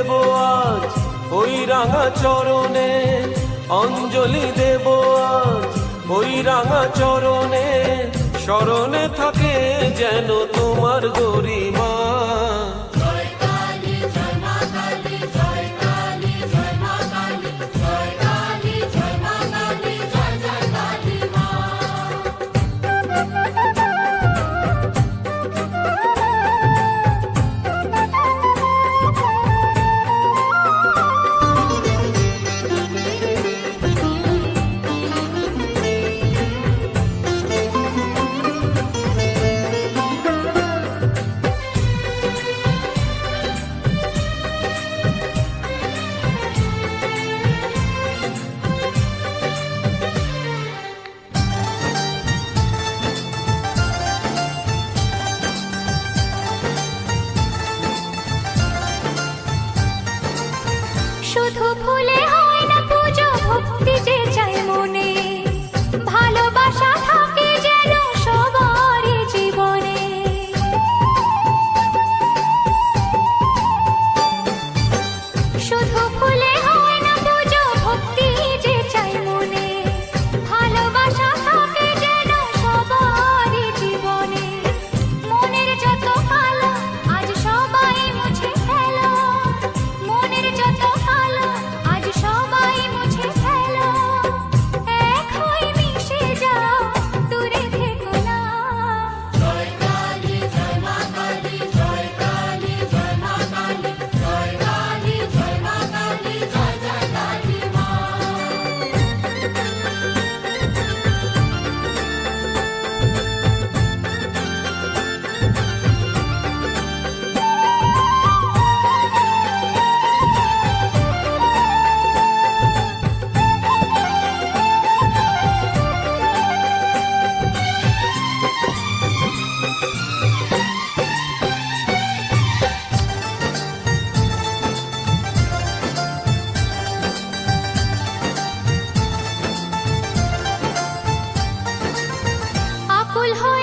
দেব আজ ওই রাঙা চরণে, অঞ্জলি দেব আজ ওই রাঙা চরণে, স্মরণে থাকে যেন তোমার গরিমা। শুধু ফুলে হয় না পুজো, ভক্তি যে চাই মনে, ভালোবাসা থাকে যেন সবারই জীবনে। শুধু ফুলে হয় না পুজো, ভক্তি যে চাই মনে, ভালোবাসা থাকে যেন সবারই জীবনে। মনের যত কালো আজ সবাই মুছে ফেলো, মনের যত কালো আজ সবাই মুছে ফেলো, এক হয়ে মিশে যাও, দূরে থেকো না। জয় কালী জয় মা কালী, জয় কালী জয় মা কালী, জয় কালী জয় মা কালী, জয় জয় কালী মা। আকুল হয়ে